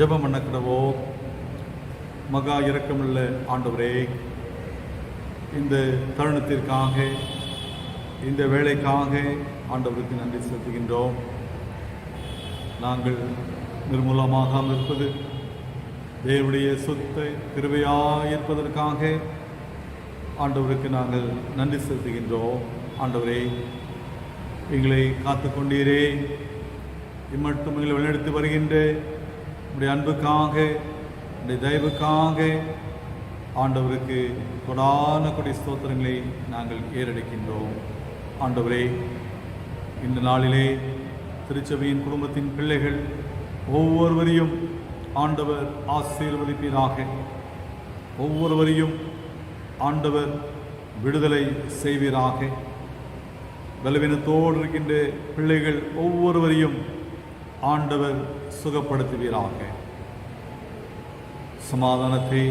ஜெபம் பண்ணக்கிடவோ. மகா இரக்கமுள்ள ஆண்டவரே, இந்த தருணத்திற்காக, இந்த வேலைக்காக ஆண்டவருக்கு நன்றி செலுத்துகின்றோம். நாங்கள் நிர்மூலமாகாமல் இருப்பது, தேவனுடைய சொத்தை கிருபையாய் இருப்பதற்காக ஆண்டவருக்கு நாங்கள் நன்றி செலுத்துகின்றோம். ஆண்டவரே, எங்களை காத்து கொண்டீரே, இம்மட்டும் எங்களை வழிநடத்தி வருகின்ற உடைய அன்புக்காக, உடைய தயவுக்காக ஆண்டவருக்கு கொடான கொடி ஸ்தோத்திரங்களை நாங்கள் ஏறெடுக்கின்றோம். ஆண்டவரே, இந்த நாளிலே திருச்சபையின் குடும்பத்தின் பிள்ளைகள் ஒவ்வொருவரையும் ஆண்டவர் ஆசீர்வதிப்பீராக. ஒவ்வொருவரையும் ஆண்டவர் விடுதலை செய்வீராக. பலவீனத்தோடு இருக்கின்ற பிள்ளைகள் ஒவ்வொருவரையும் ஆண்டவர் சுகப்படுத்துவீராக. சமாதானத்தை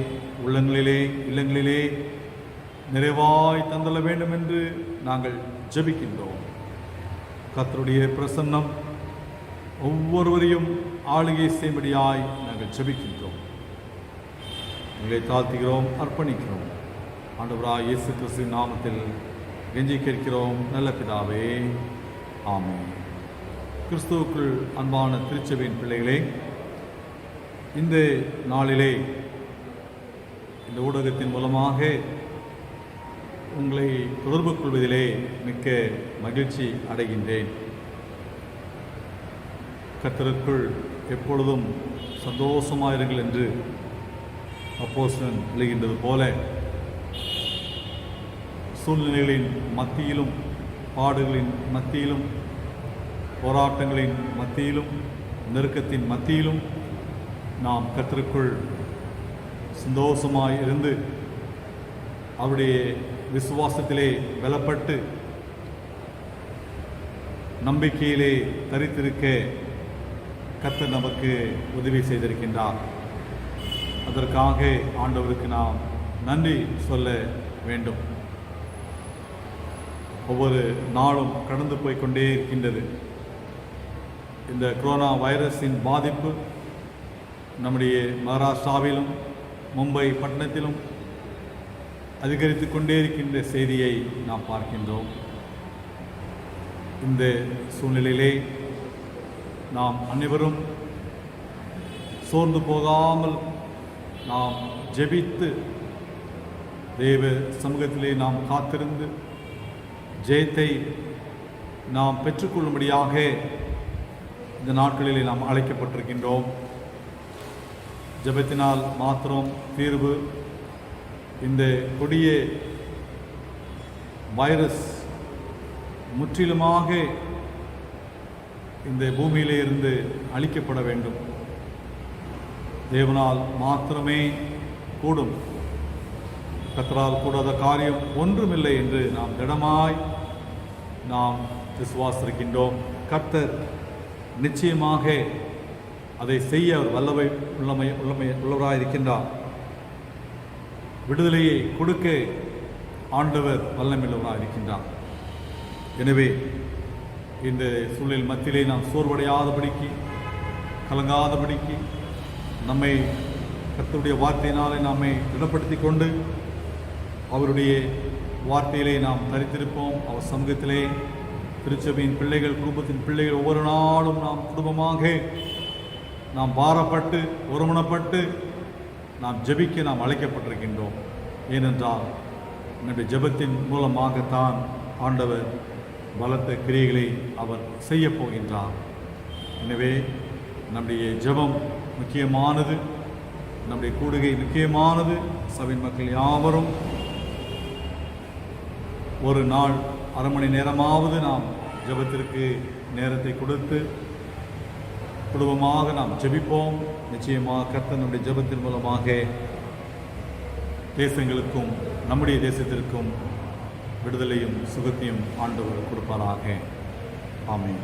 உள்ளங்களிலே இல்லங்களிலே நிறைவாய் தந்தள்ள வேண்டும் என்று நாங்கள் ஜெபிக்கின்றோம். கர்த்தருடைய பிரசன்னம் ஒவ்வொருவரையும் ஆளுகை செய்யும்படியாய் நாங்கள் ஜெபிக்கின்றோம். எங்களை தாழ்த்துகிறோம், அர்ப்பணிக்கிறோம். ஆண்டவராய் இயேசு கிறிஸ்துவின் நாமத்தில் கெஞ்சி கேட்கிறோம் நல்ல பிதாவே, ஆமென். கிறிஸ்துவுக்குள் அன்பான திருச்சபையின் பிள்ளைகளே, இந்த நாளிலே இந்த ஊடகத்தின் மூலமாக உங்களை தொடர்பு கொள்வதிலே மிக்க மகிழ்ச்சி அடைகின்றேன். கர்த்தருக்குள் எப்பொழுதும் சந்தோஷமாயிருங்கள் என்று அப்போஸ்தலன் எழுகின்றது போல, சூழ்நிலைகளின் மத்தியிலும், பாடுகளின் மத்தியிலும், போராட்டங்களின் மத்தியிலும், நெருக்கத்தின் மத்தியிலும் நாம் கர்த்தருக்குள் சந்தோஷமாய் இருந்து அவருடைய விசுவாசத்திலே பலப்பட்டு நம்பிக்கையிலே தரித்திருக்க கர்த்தர் நமக்கு உதவி செய்திருக்கின்றார். அதற்காக ஆண்டவருக்கு நாம் நன்றி சொல்ல வேண்டும். ஒவ்வொரு நாளும் கடந்து போய் கொண்டே இருக்கின்றது. இந்த கொரோனா வைரஸின் பாதிப்பு நம்முடைய மகாராஷ்டிராவிலும் மும்பை பட்டணத்திலும் அதிகரித்து கொண்டே இருக்கின்ற செய்தியை நாம் பார்க்கின்றோம். இந்த சூழ்நிலையிலே நாம் அனைவரும் சோர்ந்து போகாமல் நாம் ஜெபித்து தேவ சமூகத்திலே நாம் காத்திருந்து ஜெயத்தை நாம் பெற்றுக்கொள்ளும்படியாக இந்த நாட்களிலே நாம் அழைக்கப்பட்டிருக்கின்றோம். ஜெபத்தினால் மாத்திரம் தீர்வு இந்த கொடிய வைரஸ் முற்றிலுமாக இந்த பூமியிலே இருந்து அழிக்கப்பட வேண்டும். தேவனால் மாத்திரமே கூடும். கர்த்தரால் கூடாத காரியம் ஒன்றுமில்லை என்று நாம் திடமாய் நாம் விசுவாசிக்கின்றோம். கர்த்தர் நிச்சயமாக அதை செய்ய அவர் வல்லமை உள்ளவராயிருக்கின்றார். விடுதலையை கொடுக்க ஆண்டவர் வல்லமையுள்ளவராயிருக்கின்றார். எனவே இந்த சூழல் மத்தியிலே நாம் சோர்வடையாதபடிக்கு, கலங்காதபடிக்கு, நம்மை கர்த்தருடைய வார்த்தையினாலே நம்மை திடப்படுத்தி கொண்டு அவருடைய வார்த்தையிலே நாம் தரித்திருப்போம். அவர் சமூகத்திலே திருச்சபையின் பிள்ளைகள், குடும்பத்தின் பிள்ளைகள் ஒவ்வொரு நாளும் நாம் குடும்பமாக நாம் பாரப்பட்டு ஒருமனப்பட்டு நாம் ஜெபிக்க நாம் அழைக்கப்பட்டிருக்கின்றோம். ஏனென்றால் நம்முடைய ஜெபத்தின் மூலமாகத்தான் ஆண்டவர் பலத்த கிரியைகளை அவர் செய்ய போகின்றார். எனவே நம்முடைய ஜெபம் முக்கியமானது, நம்முடைய கூடுகை முக்கியமானது. சபையின் மக்கள் யாவரும் ஒரு நாள் அரை மணி நேரமாவது நாம் ஜெபத்திற்கு நேரத்தை கொடுத்து குடும்பமாக நாம் ஜெபிப்போம். நிச்சயமாக கர்த்தர் நம்முடைய ஜெபத்தின் மூலமாக தேசங்களுக்கும் நம்முடைய தேசத்திற்கும் விடுதலையும் சுகத்தையும் ஆண்டவர் கொடுப்பாராக. ஆமென்.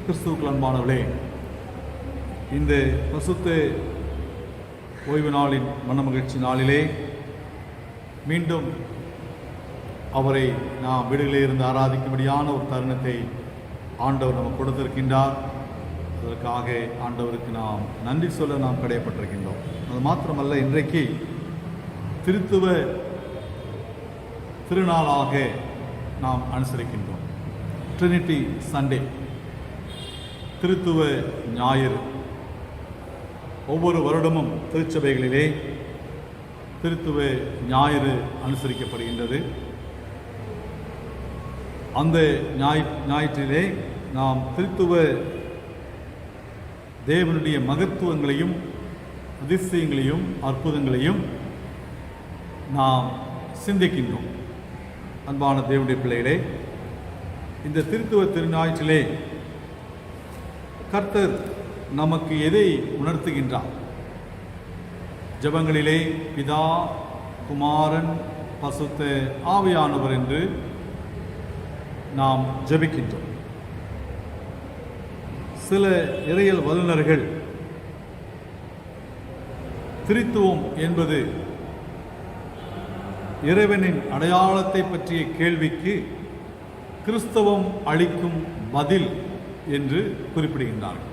கிறிஸ்துவுக்குள் அன்பானவர்களே, இந்த பசுத்த ஓய்வு நாளின் மனமகிழ்ச்சி நாளிலே மீண்டும் அவரை நாம் வீடுகளில் இருந்து ஆராதிக்கும்படியான ஒரு தருணத்தை ஆண்டவர் நமக்கு கொடுத்திருக்கின்றார். அதற்காக ஆண்டவருக்கு நாம் நன்றி சொல்ல நாம் கடமைப்பட்டிருக்கின்றோம். அது மாத்திரமல்ல, இன்றைக்கு திருத்துவ திருநாளாக நாம் அனுசரிக்கின்றோம். ட்ரினிட்டி சண்டே, திருத்துவ ஞாயிறு. ஒவ்வொரு வருடமும் திருச்சபைகளிலே திருத்துவ ஞாயிறு அனுசரிக்கப்படுகின்றது. அந்த ஞாயிற்றிலே நாம் திருத்துவ தேவனுடைய மகத்துவங்களையும் அதிசயங்களையும் அற்புதங்களையும் நாம் சிந்திக்கின்றோம். அன்பான தேவனுடைய பிள்ளைகளே, இந்த திருத்துவ திருஞாயிற்றிலே கர்த்தர் நமக்கு எதை உணர்த்துகின்றார்? ஜெபங்களிலே பிதா, குமாரன், பசுத்த ஆவியானவர் என்று நாம் ஜெபிக்கின்றோம். சில இறையியல் வல்லுநர்கள் திரித்துவம் என்பது இறைவனின் அடையாளத்தை பற்றிய கேள்விக்கு கிறிஸ்தவம் அளிக்கும் பதில் என்று குறிப்பிடுகின்றார்கள்.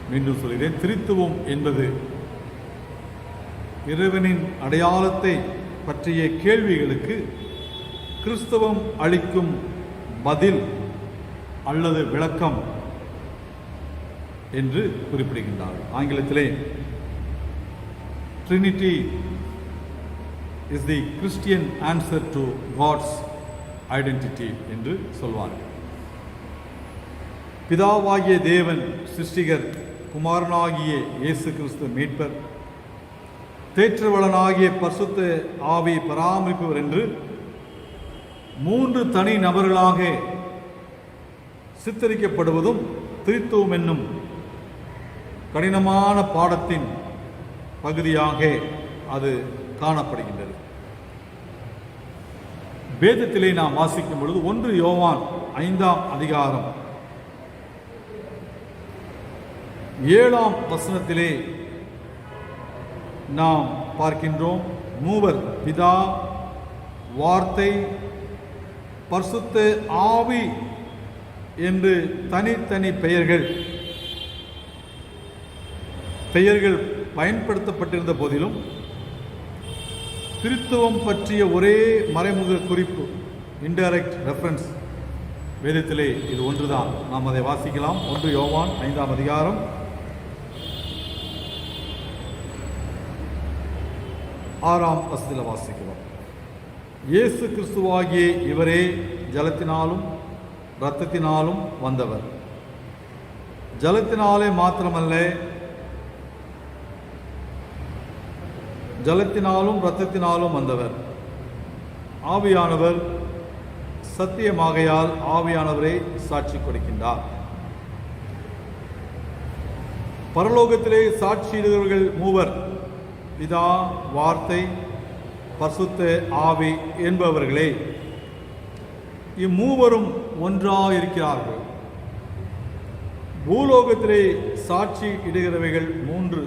மீண்டும் சொல்கிறேன், திரித்துவம் என்பது இறைவனின் அடையாளத்தை பற்றிய கேள்விகளுக்கு கிறிஸ்தவம் அளிக்கும் பதில் அல்லது விளக்கம் என்று குறிப்பிடுகின்றார்கள். ஆங்கிலத்திலே Trinity is the Christian answer to God's identity என்று சொல்வார்கள். பிதாவாகிய தேவன் சிருஷ்டிகர், குமாரனாகிய இயேசு கிறிஸ்து மீட்பர், தேற்றவளனாகிய பரிசுத்த ஆவி பராமரிப்பவர் என்று மூன்று தனி நபர்களாக சித்தரிக்கப்படுவதும் திரித்துவம் என்னும் கடினமான பாடத்தின் பகுதியாக அது காணப்படுகின்றது. வேதத்திலே நாம் வாசிக்கும் பொழுது 1 யோவான் 5ஆம் அதிகாரம் 7ஆம் வசனத்திலே நாம் பார்க்கின்றோம். மூவர், பிதா, வார்த்தை, பரிசுத்த ஆவி என்று தனித்தனி பெயர்கள் பயன்படுத்தப்பட்டிருந்த போதிலும் திரித்துவம் பற்றிய ஒரே மறைமுக குறிப்பு, இன்டைரக்ட் ரெஃபரன்ஸ் வேதத்திலே இது ஒன்றுதான். நாம் அதை வாசிக்கலாம். 1 யோவான் 5ஆம் அதிகாரம் 6ஆம் வசனத்தில் வாசிக்கிறோம். இயேசு கிறிஸ்துவாகிய இவரே ஜலத்தினாலும் இரத்தத்தினாலும் வந்தவர். ஜலத்தினாலே மாத்திரமல்ல, ஜலத்தினாலும் இரத்தத்தினாலும் வந்தவர். ஆவியானவர் சத்தியமாகையால் ஆவியானவரை சாட்சி கொடுக்கின்றார். பரலோகத்திலே சாட்சியிடுகிறவர்கள் மூவர், பிதா, வார்த்தை, பரிசுத்த ஆவி என்பவர்களே. இம்மூவரும் ஒன்றாயிருக்கிறார்கள். பூலோகத்திலே சாட்சி இடுகிறவைகள் 3: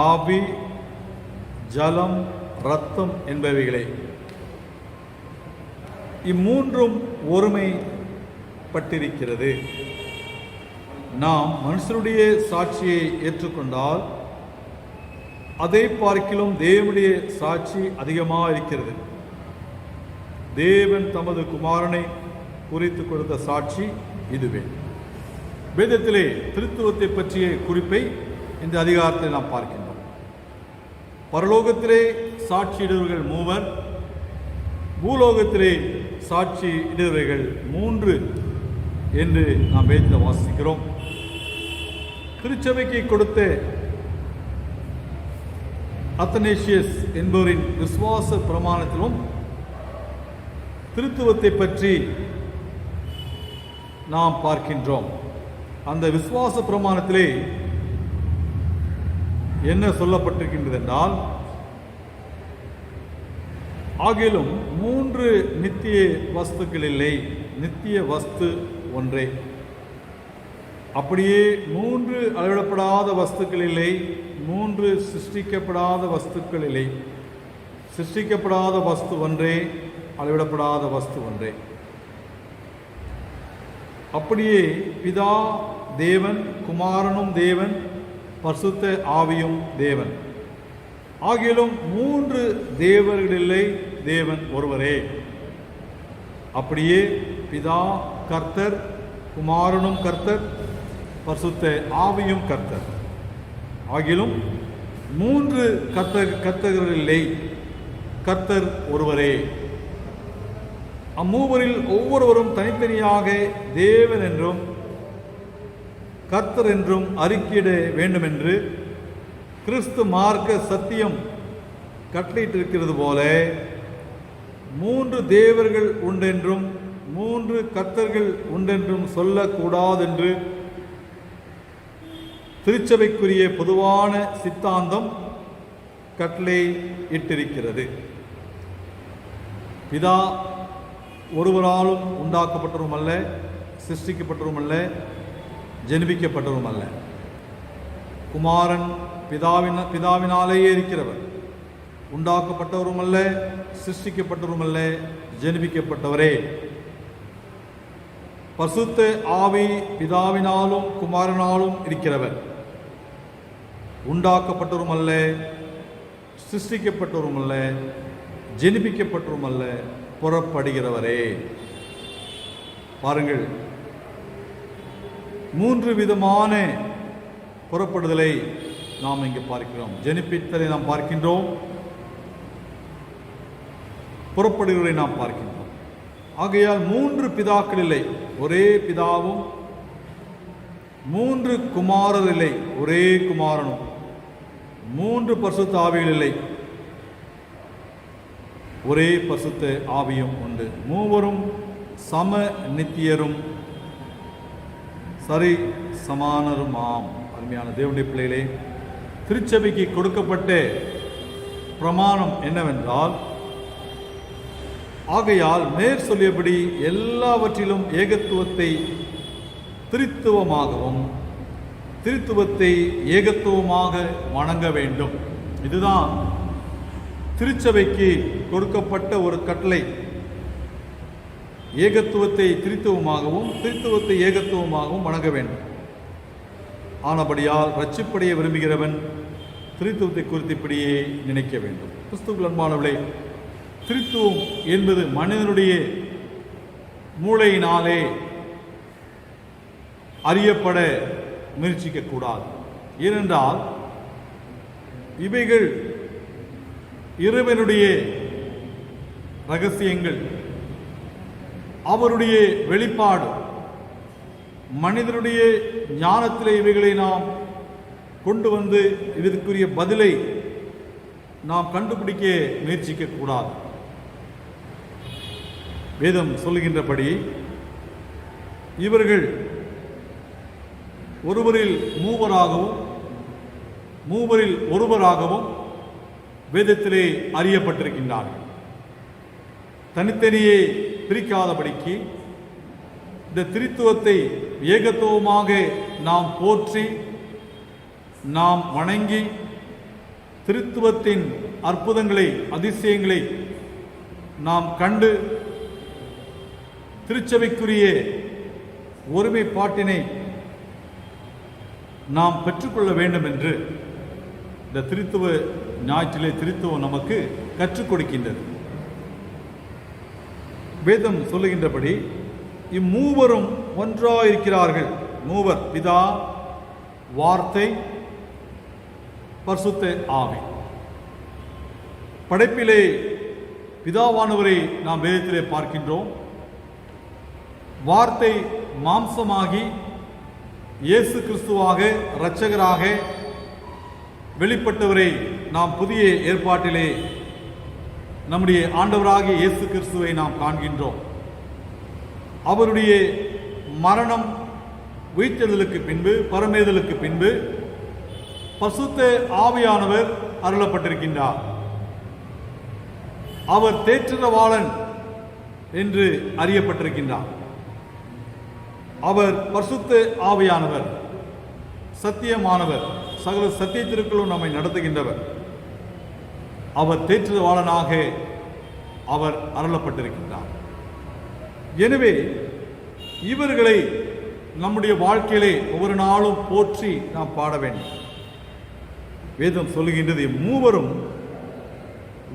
ஆவி, ஜலம், இரத்தம் என்பவைகளே. இம்மூன்றும் ஒருமைப்பட்டிருக்கிறது. நாம் மனுஷனுடைய சாட்சியை ஏற்றுக்கொண்டால் அதை பார்க்கிலும் தேவனுடைய சாட்சி அதிகமாக இருக்கிறது. தேவன் தமது குமாரனை குறித்து கொடுத்த சாட்சி இதுவே. வேதத்திலே திருத்துவத்தை பற்றிய குறிப்பை இந்த அதிகாரத்தில் நாம் பார்க்கின்றோம். பரலோகத்திலே சாட்சியிடுவர்கள் மூவர், பூலோகத்திலே சாட்சி இடுவர்கள் 3 என்று நாம் வேதத்தில் வாசிக்கிறோம். திருச்சபைக்கு கொடுத்த அத்தனேசியஸ் என்பவரின் விசுவாச பிரமாணத்திலும் திருத்துவத்தை பற்றி நாம் பார்க்கின்றோம். அந்த விசுவாச பிரமாணத்திலே என்ன சொல்லப்பட்டிருக்கின்றது என்றால், ஆகிலும் 3 நித்திய வஸ்துக்கள் இல்லை, நித்திய வஸ்து ஒன்றே. அப்படியே 3 அளவிடப்படாத வஸ்துக்கள் இல்லை, 3 சிருஷ்டிக்கப்படாத வஸ்துக்கள் இல்லை. சிருஷ்டிக்கப்படாத வஸ்து ஒன்றே, அளவிடப்படாத வஸ்து ஒன்றே. அப்படியே பிதா தேவன், குமாரனும் தேவன், பரிசுத்த ஆவியும் தேவன். ஆகிலும் 3 தேவர்களில்லை, தேவன் ஒருவரே. அப்படியே பிதா கர்த்தர், குமாரனும் கர்த்தர், பரிசுத்த ஆவியும் கர்த்தர். ஆகிலும் 3 கர்த்தர்களில்லை, கர்த்தர் ஒருவரே. அம்மூவரில் ஒவ்வொருவரும் தனித்தனியாக தேவன் என்றும் கர்த்தர் என்றும் அறிக்கையிட வேண்டுமென்று கிறிஸ்து மார்க்க சத்தியம் கட்டளையிட்டிருக்கிறது போல 3 தேவர்கள் உண்டென்றும் 3 கர்த்தர்கள் உண்டென்றும் சொல்லக்கூடாதென்று திருச்சபைக்குரிய பொதுவான சித்தாந்தம் கட்டளை இட்டிருக்கிறது. பிதா ஒருவராலும் உண்டாக்கப்பட்டவரும் அல்ல, சிருஷ்டிக்கப்பட்டவரும் அல்ல, ஜெனிப்பிக்கப்பட்டவரும் அல்ல. குமாரன் பிதாவினாலேயே இருக்கிறவர், உண்டாக்கப்பட்டவரும் அல்ல, சிருஷ்டிக்கப்பட்டவரும் அல்ல, ஜெனிப்பிக்கப்பட்டவரே. பரிசுத்த ஆவி பிதாவினாலும் குமாரனாலும் இருக்கிறவர், உண்டாக்கப்பட்டவரும் அல்ல, சிருஷ்டிக்கப்பட்டவரும் அல்ல, ஜெனிப்பிக்கப்பட்டவரும் அல்ல, புறப்படுகிறவரே. பாருங்கள், 3 விதமான புறப்படுதலை நாம் இங்கு பார்க்கிறோம். ஜெனிப்பித்தலை நாம் பார்க்கின்றோம், புறப்படுகிறவரை நாம் பார்க்கின்றோம். ஆகையால் 3 பிதாக்கள் இல்லை, ஒரே பிதாவும், 3 குமாரர் இல்லை, ஒரே குமாரனும், 3 பரிசுத்த ஆவிகள் இல்லை, ஒரே பரிசுத்த ஆவியும் உண்டு. மூவரும் சம நித்தியரும் சரி சமானருமாம். அருமையான தேவனுடைய பிள்ளைகளே, திருச்சபைக்கு கொடுக்கப்பட்ட பிரமாணம் என்னவென்றால், ஆகையால் மேற் சொல்லியபடி எல்லாவற்றிலும் ஏகத்துவத்தை திரித்துவமாகவும் திரித்துவத்தை ஏகத்துவமாக வணங்க வேண்டும். இதுதான் திருச்சபைக்கு கொடுக்கப்பட்ட ஒரு கட்டளை. ஏகத்துவத்தை திரித்துவமாகவும் திரித்துவத்தை ஏகத்துவமாகவும் வணங்க வேண்டும். ஆனபடியால் ரட்சிப்படைய விரும்புகிறவன் திரித்துவத்தை குறித்து இப்படியே நினைக்க வேண்டும். கிறிஸ்துவுக்குள் அன்பானவர்களே, திரித்துவம் என்பது மனிதனுடைய மூளையினாலே அறியப்பட முயற்சிக்க கூடாது. ஏனென்றால் இவைகள் இறைவனுடைய ரகசியங்கள், அவருடைய வெளிப்பாடு. மனிதனுடைய ஞானத்திலே இவைகளை நாம் கொண்டு வந்து இதற்குரிய பதிலை நாம் கண்டுபிடிக்க முயற்சிக்க கூடாது. வேதம் சொல்லுகின்றபடி இவர்கள் ஒருவரில் மூவராகவும் மூவரில் ஒருவராகவும் வேதத்திலே அறியப்பட்டிருக்கின்றார்கள். தனித்தனியே பிரிக்காதபடிக்கு இந்த திரித்துவத்தை ஏகத்துவமாக நாம் போற்றி நாம் வணங்கி திரித்துவத்தின் அற்புதங்களை அதிசயங்களை நாம் கண்டு திருச்சபைக்குரிய ஒருமைப்பாட்டினை நாம் பெற்றுக்கொள்ள வேண்டும் என்று இந்த திருத்துவ ஞாயிற்றிலே திருத்துவம் நமக்கு கற்றுக் கொடுக்கின்றது. வேதம் சொல்லுகின்றபடி இம்மூவரும் ஒன்றாயிருக்கிறார்கள். மூவர், பிதா, வார்த்தை, பரிசுத்த ஆவி. படைப்பிலே பிதாவானவரை நாம் வேதத்திலே பார்க்கின்றோம். வார்த்தை மாம்சமாகி இயேசு கிறிஸ்துவாக இரட்சகராக வெளிப்பட்டவரை நாம் புதிய ஏற்பாட்டிலே நம்முடைய ஆண்டவராகிய இயேசு கிறிஸ்துவை நாம் காண்கின்றோம். அவருடைய மரணம், உயிர்த்தெழுதலுக்கு பின்பு, பரமேறுதலுக்கு பின்பு பரிசுத்த ஆவியானவர் அருளப்பட்டிருக்கின்றார். அவர் தேற்றரவாளன் என்று அறியப்பட்டிருக்கின்றார். அவர் பரிசுத்த ஆவியானவர், சத்தியமானவர், சகல சத்தியத்திற்குள்ளும் நம்மை நடத்துகின்றவர். அவர் தேற்றரவாளனாக அவர் அருளப்பட்டிருக்கின்றார். எனவே இவர்களை நம்முடைய வாழ்க்கையிலே ஒவ்வொரு நாளும் போற்றி நாம் பாட வேண்டும். வேதம் சொல்லுகின்றது, மூவரும்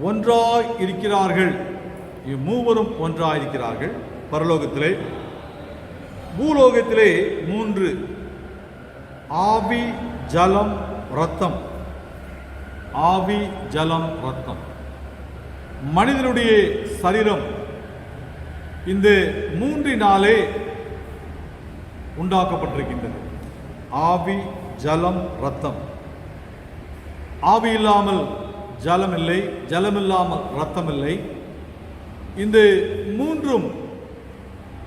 ஒன்றாய் இருக்கிறார்கள். மூவரும் ஒன்றாய் இருக்கிறார்கள். பரலோகத்திலே, பூலோகத்திலே 3: ஆவி, ஜலம், இரத்தம். ஆவி, ஜலம், இரத்தம். மனிதனுடைய சரீரம் இந்த 3 உண்டாக்கப்பட்டிருக்கின்றது. ஆவி, ஜலம், இரத்தம். ஆவி இல்லாமல் ஜலம் இல்லை, ஜலம் இல்லாமல் இரத்தம் இல்லை. இந்த 3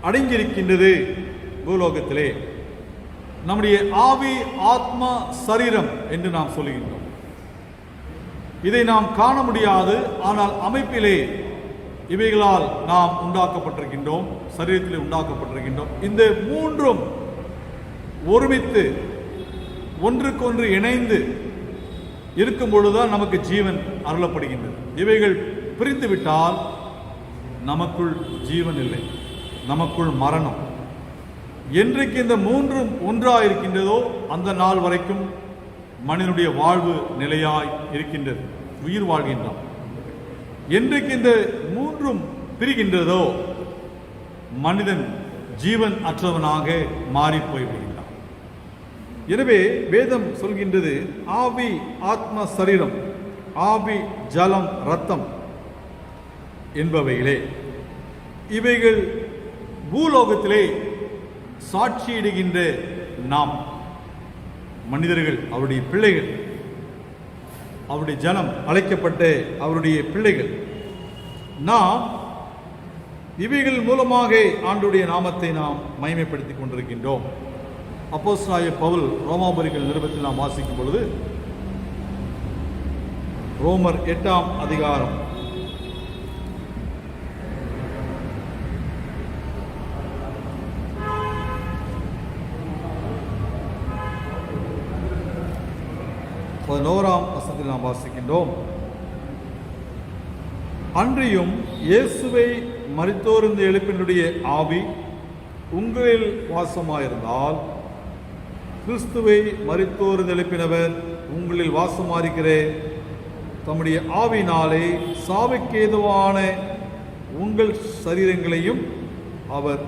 அடங்கியிருக்கின்றது பூலோகத்திலே. நம்முடைய ஆவி, ஆத்மா, சரீரம் என்று நாம் சொல்லுகின்றோம். இதை நாம் காண முடியாது, ஆனால் அமைப்பிலே இவைகளால் நாம் உண்டாக்கப்பட்டிருக்கின்றோம், சரீரத்திலே உண்டாக்கப்பட்டிருக்கின்றோம். இந்த 3 ஒருமித்து ஒன்றுக்கொன்று இணைந்து இருக்கும் பொழுதுதான் நமக்கு ஜீவன் அருளப்படுகின்றது. இவைகள் பிரிந்து விட்டால் நமக்குள் ஜீவன் இல்லை, நமக்குள் மரணம். என்றைக்கு இந்த 3 ஒன்றாக இருக்கின்றதோ அந்த நாள் வரைக்கும் மனிதனுடைய வாழ்வு நிலையாய் இருக்கின்றது, உயிர் வாழ்கின்றான். என்றைக்கு இந்த 3 பிரிகின்றதோ மனிதன் ஜீவன் அற்றவனாக மாறி போய்விடுகின்றான். எனவே வேதம் சொல்கின்றது, ஆவி, ஆத்மா, சரீரம், ஆவி, ஜலம், இரத்தம் என்பவைகளே இவைகள் பூலோகத்திலே சாட்சியிடுகின்ற நாம் மனிதர்கள், அவருடைய பிள்ளைகள், அவருடைய ஜனம், அழைக்கப்பட்ட அவருடைய பிள்ளைகள். நாம் இவைகள் மூலமாக ஆண்டவருடைய நாமத்தை நாம் மகிமைப்படுத்திக் கொண்டிருக்கின்றோம். அப்போஸ்தலனாகிய பவுல் ரோமாபுரிகள் நிருபத்தில் நாம் வாசிக்கும் பொழுது, ரோமர் 8ஆம் அதிகாரம் 11ஆம் வசனத்தில் நாம் வாசிக்கின்றோம். அன்றியும் இயேசுவை மரித்தோரிலிருந்து எழுப்பினுடைய ஆவி உங்களில் வாசமாயிருந்தால், கிறிஸ்துவை மரித்தோரிலிருந்து எழுப்பினவர் உங்களில் வாசமாயிருக்கிற தம்முடைய ஆவினாலே சாவுக்கேதுவான உங்கள் சரீரங்களையும் அவர்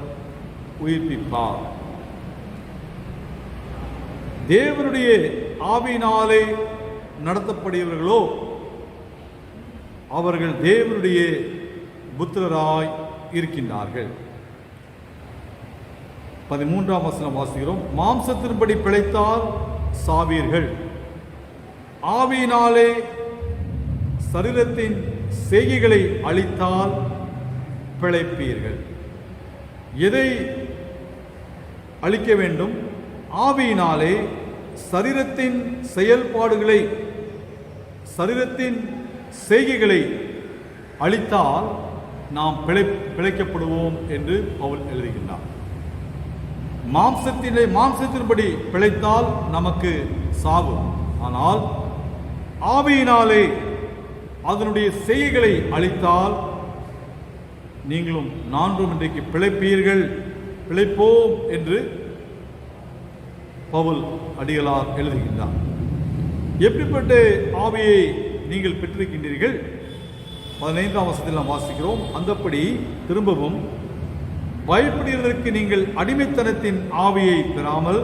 உயிர்ப்பிப்பார். தேவனுடைய ஆவியினாலே நடத்தப்படுகிறவர்களோ அவர்கள் தேவனுடைய புத்திரராய் இருக்கின்றார்கள். 13ஆம் வசனம் வாசிக்கிறோம். மாம்சத்தின்படி பிழைத்தால் சாவீர்கள், ஆவியினாலே சரீரத்தின் செய்கைகளை அழித்தால் பிழைப்பீர்கள். எதை அழிக்க வேண்டும்? ஆவியினாலே சரீரத்தின் செயல்பாடுகளை, சரீரத்தின் செய்கைகளை அழித்தால் நாம் பிழைக்கப்படுவோம் என்று பவுல் எழுதுகின்றார். மாம்சத்தின்படி பிழைத்தால் நமக்கு சாவு, ஆனால் ஆவியினாலே அதனுடைய செய்கைகளை அழித்தால் நீங்களும் நான்கும் இன்றைக்கு பிழைப்பீர்கள், பிழைப்போம் என்று பவுல் அடிகளார் எழுதுகின்றார். எப்படிப்பட்ட ஆவியை நீங்கள் பெற்றிருக்கின்றீர்கள்? 15ஆம் வசனத்தில் நாம் வாசிக்கிறோம். அந்தப்படி திரும்பவும் பயப்படுவதற்கு நீங்கள் அடிமைத்தனத்தின் ஆவியை பெறாமல்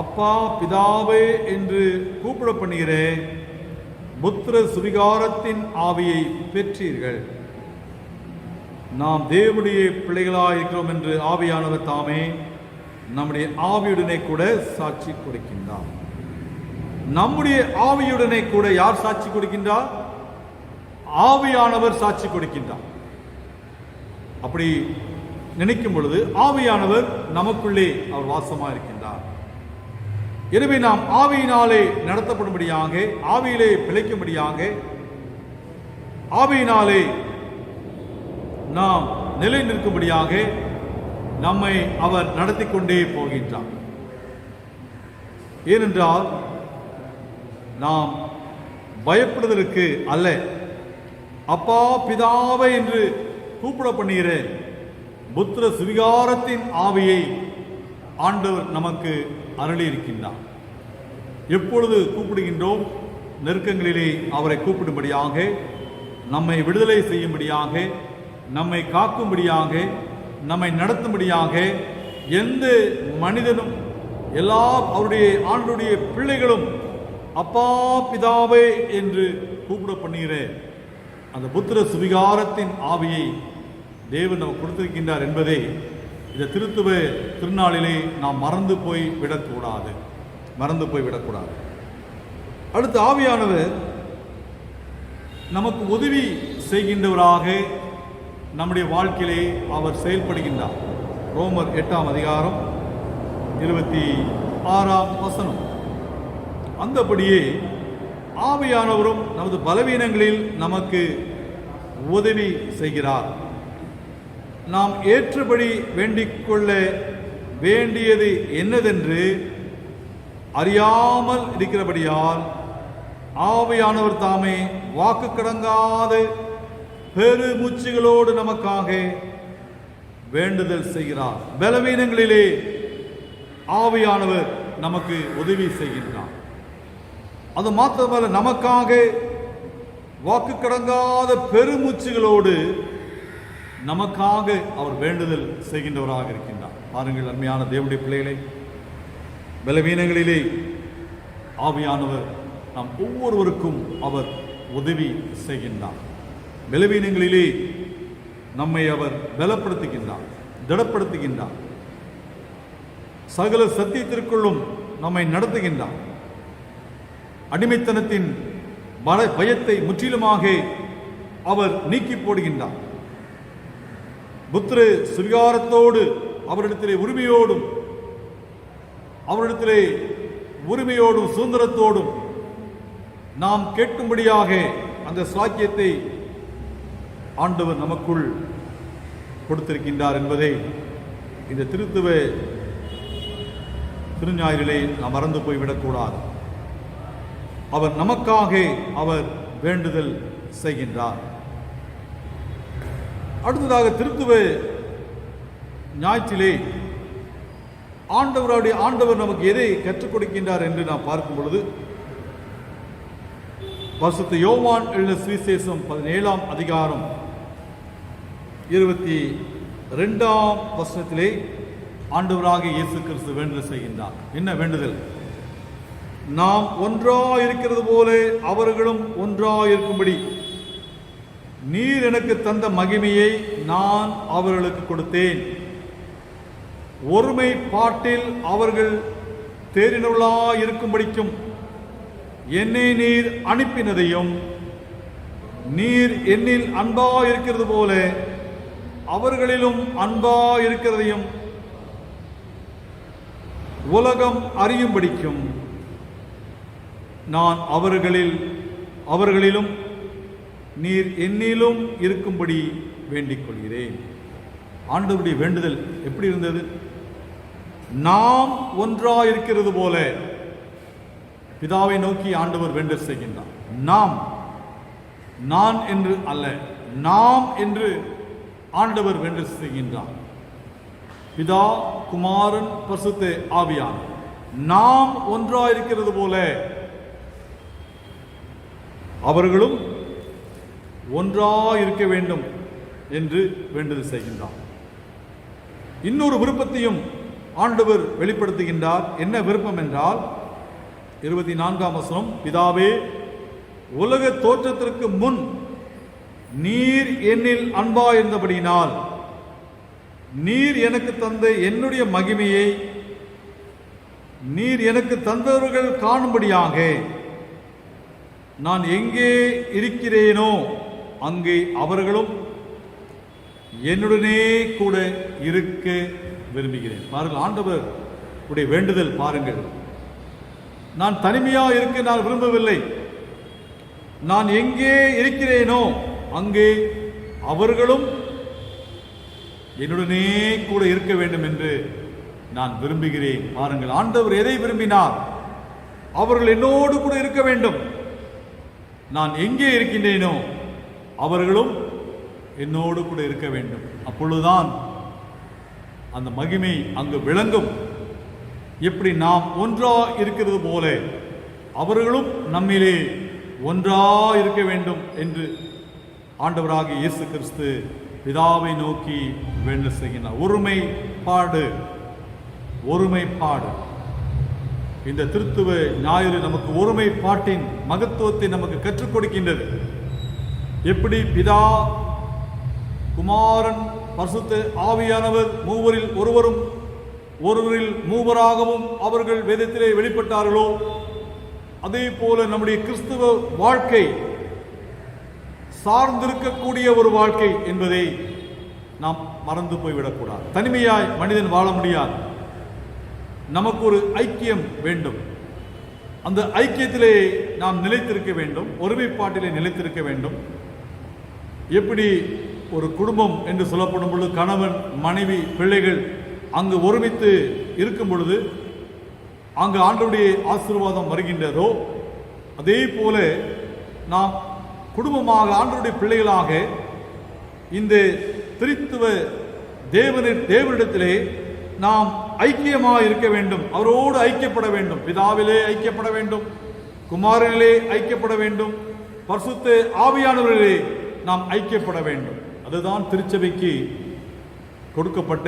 அப்பா, பிதாவே என்று கூப்பிட பண்ணுகிற புத்திர சுவிகாரத்தின் ஆவியை பெற்றீர்கள். நாம் தேவனுடைய பிள்ளைகளாக இருக்கிறோம் என்று ஆவியானவர் தாமே நம்முடைய ஆவியுடனே கூட சாட்சி கொடுக்கின்றார். நம்முடைய ஆவியுடனே கூட யார் சாட்சி கொடுக்கின்றார்? ஆவியானவர் சாட்சி கொடுக்கின்றார். அப்படி நினைக்கும் பொழுது ஆவியானவர் நமக்குள்ளே அவர் வாசமாக இருக்கின்றார். எனவே நாம் ஆவியினாலே நடத்தப்படும்படியாக, ஆவியிலே பிழைக்கும்படியாக, ஆவியினாலே நாம் நிலை நிற்கும்படியாக நம்மை அவர் நடத்தி கொண்டே போகின்றார். ஏனென்றால் நாம் பயப்படுவதற்கு அல்ல, அப்பா, பிதாவை என்று கூப்பிட பண்ணுகிற புத்திர சுவிகாரத்தின் ஆவியை ஆண்டவர் நமக்கு அருளி இருக்கின்றார். எப்பொழுது கூப்பிடுகின்றோம், நெருக்கங்களிலே அவரை கூப்பிடும்படியாக, நம்மை விடுதலை செய்யும்படியாக, நம்மை காக்கும்படியாக, நம்மை நடத்தும்படியாக. எந்த மனிதனும் எல்லா அவருடைய ஆண்டுடைய பிள்ளைகளும் அப்பா பிதாவே என்று கூப்பிட பண்ணுகிற அந்த புத்திர சுவிகாரத்தின் ஆவியை தேவன் நமக்கு கொடுத்திருக்கின்றார் என்பதை இந்த திருத்துவ திருநாளிலே நாம் மறந்து போய் விடக்கூடாது. அடுத்து ஆவியானவர் நமக்கு உதவி செய்கின்றவராக நம்முடைய வாழ்க்கையிலே அவர் செயல்படுகின்றார். ரோமர் 8ஆம் அதிகாரம் 26ஆம் வசனம். அந்தபடியே ஆவியானவரும் நமது பலவீனங்களில் நமக்கு உதவி செய்கிறார். நாம் ஏற்றபடி வேண்டிக் கொள்ள வேண்டியது என்னதென்று அறியாமல் இருக்கிறபடியால் ஆவியானவர் தாமே வாக்கு கடங்காத பெருமூச்சுகளோடு நமக்காக வேண்டுதல் செய்கிறார். பலவீனங்களிலே ஆவியானவர் நமக்கு உதவி செய்கின்றார். அது மாத்திரமல்ல, நமக்காக வாக்கு கடங்காத பெருமூச்சுகளோடு நமக்காக அவர் வேண்டுதல் செய்கின்றவராக இருக்கின்றார். பாருங்கள் அருமையான தேவனுடைய பிள்ளைகளை, பலவீனங்களிலே ஆவியானவர் நாம் ஒவ்வொருவருக்கும் அவர் உதவி செய்கின்றார். பலவீனங்களிலே நம்மை அவர் பலப்படுத்துகின்றார், திடப்படுத்துகின்றார். சகல சத்தியத்திற்குள்ளும் நம்மை நடத்துகின்றார். அடிமைத்தனத்தின் பயத்தை முற்றிலுமாக அவர் நீக்கி போடுகின்றார். புத்திர சுவிகாரத்தோடு அவரிடத்திலே உரிமையோடும் சுதந்திரத்தோடும் நாம் கேட்கும்படியாக அந்த சாக்கியத்தை ஆண்டவர் நமக்குள் கொடுத்திருக்கின்றார் என்பதை இந்த திருத்துவ திருஞாயிறிலே நாம் மறந்து போய்விடக்கூடாது. அவர் நமக்காக அவர் வேண்டுதல் செய்கின்றார். அடுத்ததாக திருத்துவ ஞாயிற்றிலே ஆண்டவர் நமக்கு எதை கற்றுக் கொடுக்கின்றார் என்று நாம் பார்க்கும் பொழுது, பரிசுத்த யோவான் எழுதின சுவிசேஷம் 17ஆம் அதிகாரம் 22ஆம் வசனத்திலே ஆண்டவராக இயேசு கிறிஸ்து வேண்டுதல் செய்கின்றார். என்ன வேண்டுதல்? நாம் ஒன்றாய் இருக்கிறது போல அவர்களும் ஒன்றாய் இருக்கும்படி நீர் எனக்கு தந்த மகிமையை நான் அவர்களுக்கு கொடுத்தேன். ஒருமைப்பாட்டில் அவர்கள் தேறினவர்களாய் இருக்கும்படிக்கும் என்னை நீர் அனுப்பினதையும் நீர் என்னில் அன்பாய் இருக்கிறது போல அவர்களிலும் அன்பாய் இருக்கிறதையும் உலகம் அறியும்படிக்கும் நான் அவர்களிலும் நீர் என்னிலும் இருக்கும்படி வேண்டிக் கொள்கிறேன். ஆண்டவருடைய வேண்டுதல் எப்படி இருந்தது? நாம் ஒன்றாயிருக்கிறது போல பிதாவை நோக்கி ஆண்டவர் வேண்டல் செய்கின்றார். நான் என்று அல்ல, நாம் என்று ஆண்டவர் வேண்டல் செய்கின்றார். பிதா, குமாரன், பரிசுத்த ஆவியானவர் நாம் ஒன்றாயிருக்கிறது போல அவர்களும் ஒன்றாயிருக்க வேண்டும் என்று வேண்டுதல் செய்கின்றார். இன்னொரு விருப்பத்தையும் ஆண்டவர் வெளிப்படுத்துகின்றார். என்ன விருப்பம் என்றால் 24ஆம் வசனம், பிதாவே, உலக தோற்றத்திற்கு முன் நீர் என்னில் அன்பாயிருந்தபடியினால் நீர் எனக்கு தந்த என்னுடைய மகிமையை நீர் எனக்கு தந்தவர்கள் காணும்படியாக நான் எங்கே இருக்கிறேனோ அங்கே அவர்களும் என்னுடனே கூட இருக்க விரும்புகிறேன். பாருங்கள், ஆண்டவர் உடைய வேண்டுதல் பாருங்கள். நான் தனிமையா இருக்க நான் விரும்பவில்லை. நான் எங்கே இருக்கிறேனோ அங்கே அவர்களும் என்னுடனே கூட இருக்க வேண்டும் என்று நான் விரும்புகிறேன். பாருங்கள், ஆண்டவர் எதை விரும்பினார்? அவர்கள் என்னோடு கூட இருக்க வேண்டும். நான் எங்கே இருக்கின்றேனோ அவர்களும் என்னோடு கூட இருக்க வேண்டும். அப்பொழுதுதான் அந்த மகிமை அங்கு விளங்கும். எப்படி நாம் ஒன்றா இருக்கிறது போல அவர்களும் நம்மிலே ஒன்றா இருக்க வேண்டும் என்று ஆண்டவராகிய இயேசு கிறிஸ்து பிதாவை நோக்கி வேண்டு செய்கிறார். ஒருமைப்பாடு. இந்த திருத்துவ ஞாயிறு நமக்கு ஒருமைப்பாட்டின் மகத்துவத்தை நமக்கு கற்றுக் கொடுக்கின்றது. எப்படி பிதா, குமாரன், பரிசுத்த ஆவியானவர் மூவரில் ஒருவரில் மூவராகவும் அவர்கள் வேதத்திலே வெளிப்பட்டார்களோ, அதே போல நம்முடைய கிறிஸ்துவ வாழ்க்கை சார்ந்திருக்கக்கூடிய ஒரு வாழ்க்கை என்பதை நாம் மறந்து போய்விடக்கூடாது. தனிமையாய் மனிதன் வாழ முடியாது. நமக்கு ஒரு ஐக்கியம் வேண்டும். அந்த ஐக்கியத்திலே நாம் நிலைத்திருக்க வேண்டும், ஒருமைப்பாட்டிலே நிலைத்திருக்க வேண்டும். எப்படி ஒரு குடும்பம் என்று சொல்லப்படும் பொழுது கணவன், மனைவி, பிள்ளைகள் அங்கு ஒருமித்து இருக்கும் பொழுது அங்கு ஆண்டவருடைய ஆசீர்வாதம் வருகின்றதோ, அதே போல நாம் குடும்பமாக ஆண்டவருடைய பிள்ளைகளாக இந்த திரித்துவ தேவனிடத்திலே நாம் ஐக்கியமாக இருக்க வேண்டும். அவரோடு ஐக்கியப்பட வேண்டும். பிதாவிலே ஐக்கியப்பட வேண்டும், குமாரனிலே ஐக்கியப்பட வேண்டும், பரிசுத்த ஆவியானவரிலே நாம் ஐக்கியப்பட வேண்டும். அதுதான் திருச்சபைக்கு கொடுக்கப்பட்ட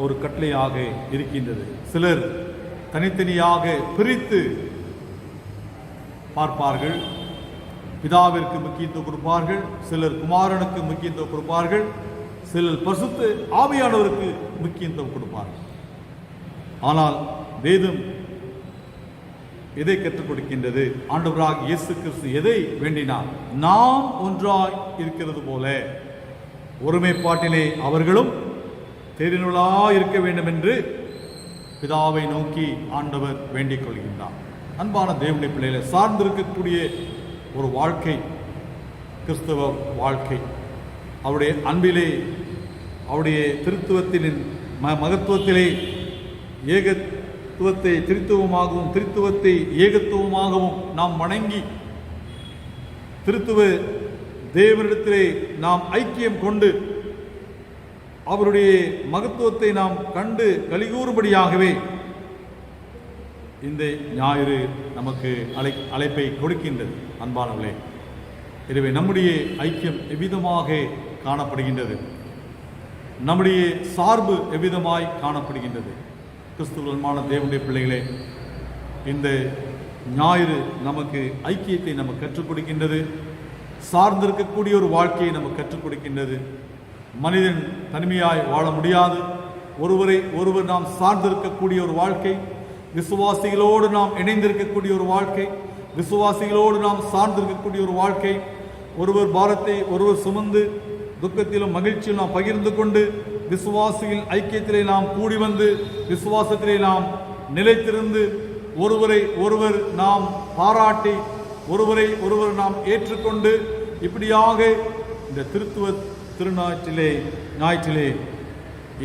ஒரு கட்டளையாக இருக்கின்றது. சிலர் தனித்தனியாக பிரித்து பார்ப்பார்கள். பிதாவிற்கு முக்கியத்துவம் கொடுப்பார்கள், சிலர் குமாரனுக்கு முக்கியத்துவம் கொடுப்பார்கள், சிலர் பரிசுத்த ஆவியானவருக்கு முக்கியத்துவம் கொடுப்பார்கள். ஆனால் வேதம் எதை கற்றுக் கொடுக்கின்றது? ஆண்டவராக இயேசு கிறிஸ்து எதை வேண்டினார்? நாம் ஒன்றாய் இருக்கிறது போல ஒருமைப்பாட்டிலே அவர்களும் தேறினவர்களாய் இருக்க வேண்டும் என்று பிதாவை நோக்கி ஆண்டவர் வேண்டிக் கொள்கின்றார். அன்பான தேவனுடைய பிள்ளைகளை, சார்ந்திருக்கக்கூடிய ஒரு வாழ்க்கை கிறிஸ்தவ வாழ்க்கை. அவருடைய அன்பிலே, அவருடைய திருத்துவத்தின் மகத்துவத்திலே ஏகத்துவத்தை திருத்துவமாகவும் திருத்துவத்தை ஏகத்துவமாகவும் நாம் வணங்கி திருத்துவ தேவனிடத்திலே நாம் ஐக்கியம் கொண்டு அவருடைய மகத்துவத்தை நாம் கண்டு கலிகூறும்படியாகவே இந்த ஞாயிறு நமக்கு அழைப்பை கொடுக்கின்றது. அன்பானவர்களே, எனவே நம்முடைய ஐக்கியம் எவ்விதமாக காணப்படுகின்றது? நம்முடைய சார்பு எவ்விதமாய் காணப்படுகின்றது? கிறிஸ்துவமான தேவனுடைய பிள்ளைகளே, இந்த ஞாயிறு நமக்கு ஐக்கியத்தை நமக்கு கற்றுக் கொடுக்கின்றது. சார்ந்திருக்கக்கூடிய ஒரு வாழ்க்கையை நமக்கு கற்றுக் கொடுக்கின்றது. மனிதன் தனிமையாய் வாழ முடியாது. ஒருவர் நாம் சார்ந்திருக்கக்கூடிய ஒரு வாழ்க்கை, விசுவாசிகளோடு நாம் இணைந்திருக்கக்கூடிய ஒரு வாழ்க்கை, விசுவாசிகளோடு நாம் சார்ந்திருக்கக்கூடிய ஒரு வாழ்க்கை, ஒருவர் பாரத்தை ஒருவர் சுமந்து துக்கத்திலும் மகிழ்ச்சியும் நாம் பகிர்ந்து கொண்டு விசுவாசிகள் ஐக்கியத்திலே நாம் கூடி வந்து விசுவாசத்திலே நாம் நிலைத்திருந்து ஒருவர் நாம் பாராட்டி ஒருவர் நாம் ஏற்றுக்கொண்டு இப்படியாக இந்த திருத்துவ ஞாயிற்றிலே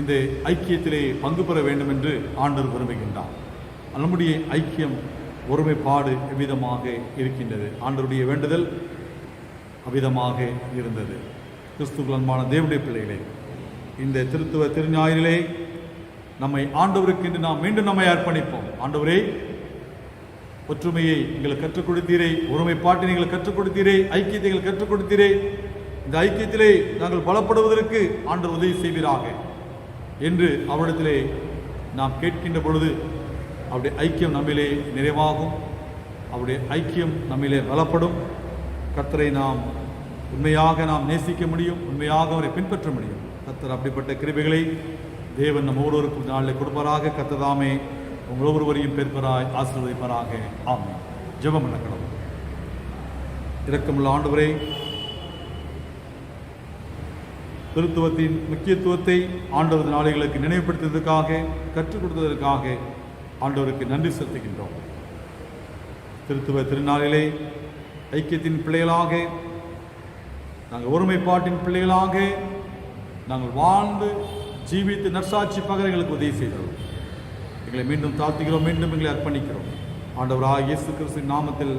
இந்த ஐக்கியத்திலே பங்கு பெற வேண்டும் என்று ஆண்டவர் விரும்புகின்றார். நம்முடைய ஐக்கியம், ஒருமைப்பாடு எவ்விதமாக இருக்கின்றது? ஆண்டவருடைய வேண்டுதல் அவ்விதமாக இருந்தது. கிறிஸ்துவுக்குள் அன்பான தேவனுடைய பிள்ளைகளே, இந்த திருத்துவ திருஞாயிறிலே நம்மை ஆண்டவருக்கு என்று நாம் மீண்டும் நம்மை அர்ப்பணிப்போம். ஆண்டவரே, ஒற்றுமையை எங்களுக்கு கற்றுக் கொடுத்தீரே, ஒருமைப்பாட்டை நீங்கள் கற்றுக் கொடுத்தீரே, ஐக்கியத்தை நீங்கள் கற்றுக் கொடுத்தீரே. இந்த ஐக்கியத்திலே நாங்கள் பலப்படுவதற்கு ஆண்டவர் உதவி செய்வீராக என்று அவரிடத்திலே நாம் கேட்கின்ற பொழுது அவருடைய ஐக்கியம் நம்மிலே நிறைவாகும், அவருடைய ஐக்கியம் நம்மிலே பலப்படும். கர்த்தரை நாம் உண்மையாக நாம் நேசிக்க முடியும், உண்மையாக அவரை பின்பற்ற முடியும். கர்த்தர் அப்படிப்பட்ட கிருபைகளை தேவன் நம்ம ஒவ்வொருவருக்கும் நாளில் கொடுப்பாராக. கர்த்ததாமே உங்கள் ஒவ்வொருவரையும் பெருப்பராய் ஆசீர்வதிப்பாராக. ஆமென். ஜெபம் பண்ண கடவுள். இரக்கமுள்ள ஆண்டவரே, திருத்துவத்தின் முக்கியத்துவத்தை ஆண்டவர் நாளைகளுக்கு நினைவுபடுத்துவதற்காக, கற்றுக் கொடுத்ததற்காக ஆண்டவருக்கு நன்றி செலுத்துகின்றோம். திருத்துவ திருநாளிலே ஐக்கியத்தின் பிள்ளைகளாக, நாங்கள் ஒருமைப்பாட்டின் பிள்ளைகளாக நாங்கள் வாழ்ந்து ஜீவித்து நற்சாட்சி பகர எங்களுக்கு உதவி செய்தோம். எங்களை மீண்டும் தாழ்த்துகிறோம், மீண்டும் எங்களை அர்ப்பணிக்கிறோம். ஆண்டவராகிய இயேசு கிறிஸ்துவின் நாமத்தில்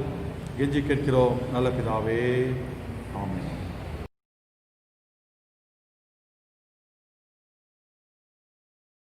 கெஞ்சி கேட்கிறோம் நல்ல பிதாவே. ஆமென்.